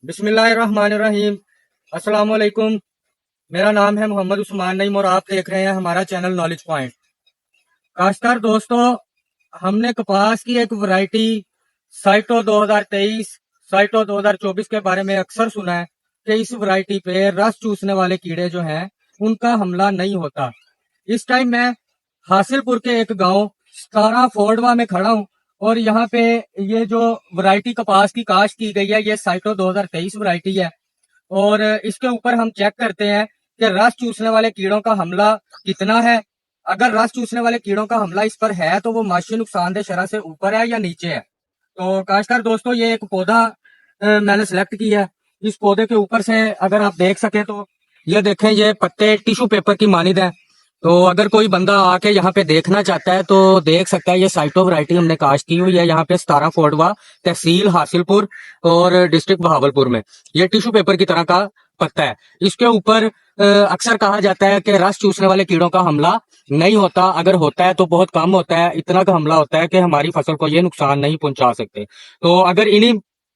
बिस्मिल्लाहिर्रहमानिर्रहीम। अस्सलाम वालेकुम। मेरा नाम है मोहम्मद उस्मान नईम और आप देख रहे हैं हमारा चैनल नॉलेज पॉइंट। काश्तकार दोस्तों, हमने कपास की एक वैरायटी साइटो 2023 साइटो 2024 के बारे में अक्सर सुना है कि इस वैरायटी पे रस चूसने वाले कीड़े जो हैं उनका हमला नहीं होता। इस टाइम मैं हासिलपुर के एक गांव सतारा फोर्डवा में खड़ा हूं और यहाँ पे ये जो वैरायटी कपास की काश्त की गई है ये साइटो 2023 वैरायटी है। और इसके ऊपर हम चेक करते हैं कि रस चूसने वाले कीड़ों का हमला कितना है। अगर रस चूसने वाले कीड़ों का हमला इस पर है तो वो माशी नुकसानदेह शरह से ऊपर है या नीचे है। तो काश्तकार दोस्तों, ये एक पौधा मैंने सिलेक्ट किया है। इस पौधे के ऊपर से अगर आप देख सके तो ये देखें, ये पत्ते टिश्यू पेपर की मानिद है। तो अगर कोई बंदा आके यहाँ पे देखना चाहता है तो देख सकता है। ये साइटो वैरायटी हमने काश्त की हुई है यहाँ पे सतारा फोर्डवा, तहसील हासिलपुर और डिस्ट्रिक्ट बहावलपुर में। ये टिश्यू पेपर की तरह का पत्ता है। इसके ऊपर अक्सर कहा जाता है कि रस चूसने वाले कीड़ों का हमला नहीं होता, अगर होता है तो बहुत कम होता है। इतना का हमला होता है कि हमारी फसल को ये नुकसान नहीं पहुंचा सकते। तो अगर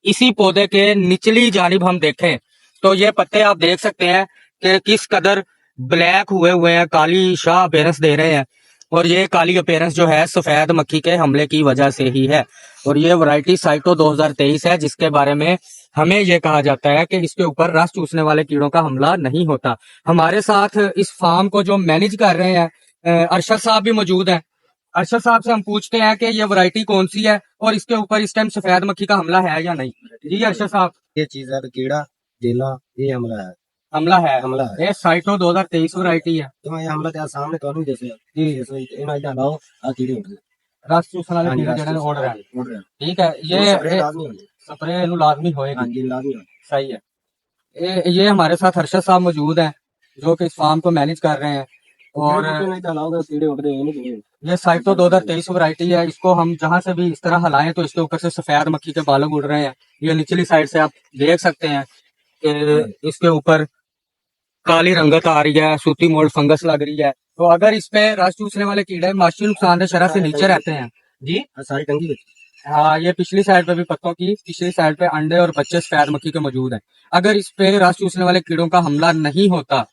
इसी पौधे के निचली जानिब हम देखें तो ये पत्ते आप देख सकते हैं कि किस कदर ब्लैक हुए हुए हैं, काली शाह अपीयरेंस दे रहे हैं। और ये काली अपीयरेंस जो है सफेद मक्खी के हमले की वजह से ही है। और ये वैरायटी साइटो 2023 है जिसके बारे में हमें ये कहा जाता है कि इसके ऊपर रस चूसने वाले कीड़ों का हमला नहीं होता। हमारे साथ इस फार्म को जो मैनेज कर रहे हैं अरशद साहब भी मौजूद हैं। अरशद साहब से हम पूछते हैं कि ये वैरायटी कौन सी है और इसके ऊपर इस टाइम सफेद मक्खी का हमला है या नहीं। जी अरशद साहब। ये चीज है कीड़ा जेला ये हमला है। हमला है ये साइटो 2023 वैरायटी है। तो ये हमला तेरे सामने करूं जैसे जी जैसे इना इधर लाओ आ कीड़े उड़ गए रस चूसने वाले कीड़े जेड़े उड़ रहे हैं। ठीक है, ये स्प्रे लाजमी होएगा। हाँ जी लाजमी है। सही है। ये हमारे साथ अरशद साहब मौजूद हैं जो कि इस फार्म को मैनेज कर रहे हैं। और कीड़े उड़ रहे ये साइटो 2023 वैरायटी है। इसको हम जहां से भी इस तरह हलाएं तो इसके ऊपर से सफेद मक्खी के बालक उड़ रहे हैं। ये निचली साइड से आप देख सकते हैं कि इसके ऊपर काली रंगत आ रही है, सूती मोल्ड फंगस लग रही है। तो अगर इस पे रस चूसने वाले कीड़े माशी नुकसानदेह शरह से नीचे रहते हैं। जी सारी टंगी हाँ, ये पिछली साइड पे भी पत्तों की पिछली साइड पे अंडे और बच्चे सफेद मक्खी के मौजूद हैं। अगर इस पे रस चूसने वाले कीड़ों का हमला नहीं होता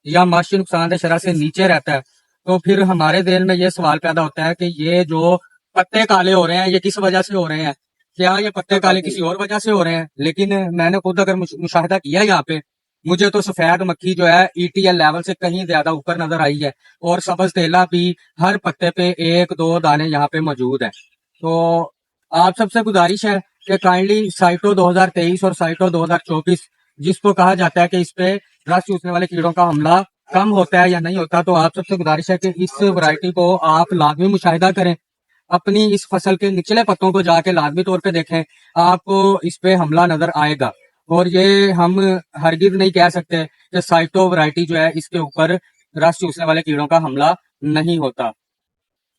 या माशी नुकसानदेह शरह से नीचे रहता है तो फिर हमारे दिल में ये सवाल पैदा होता है कि ये जो पत्ते काले हो रहे हैं ये किस वजह से हो रहे हैं। क्या ये पत्ते काले किसी और वजह से हो रहे हैं? लेकिन मैंने खुद अगर मुशाहिदा किया यहाँ पे, मुझे तो सफेद मक्खी जो है ईटीएल लेवल से कहीं ज्यादा ऊपर नजर आई है। और सब्ज तेला भी हर पत्ते पे एक दो दाने यहाँ पे मौजूद है। तो आप सबसे गुजारिश है कि काइंडली साइटो 2023 और साइटो 2024 जिसको कहा जाता है कि इस पे रस चूसने वाले कीड़ों का हमला कम होता है या नहीं होता, तो आप सबसे गुजारिश है कि इस वैरायटी को आप लाजमी मुशाहिदा करें। अपनी इस फसल के निचले पत्तों को जाके लाजमी तौर पे देखें, आपको इस पे हमला नजर आएगा। और ये हम हरगिज नहीं कह सकते कि साइटो वैरायटी जो है इसके ऊपर रस चूसने वाले कीड़ों का हमला नहीं होता।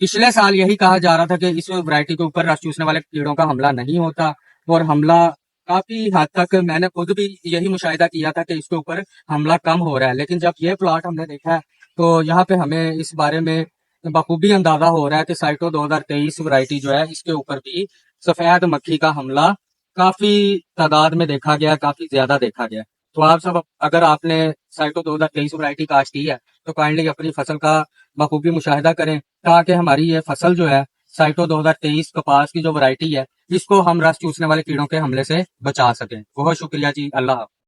पिछले साल यही कहा जा रहा था कि इस वैरायटी के ऊपर रस चूसने वाले कीड़ों का हमला नहीं होता और हमला काफी हद तक मैंने खुद भी यही मुशाहिदा किया था कि इसके ऊपर हमला कम हो रहा है। लेकिन जब ये प्लॉट हमने देखा है तो यहाँ पे हमें इस बारे में बखूबी अंदाजा हो रहा है कि साइटो 2023 वैरायटी जो है इसके ऊपर भी सफेद मक्खी का हमला काफी तादाद में देखा गया, काफी ज्यादा देखा गया। तो आप सब अगर आपने साइटो 2023 वैरायटी काश्त की है तो काइंडली अपनी फसल का बखूबी मुशाहिदा करें ताकि हमारी ये फसल जो है साइटो 2023 कपास की जो वैरायटी है इसको हम रस चूसने वाले कीड़ों के हमले से बचा सकें। बहुत शुक्रिया जी। अल्लाह हाफ़िज़।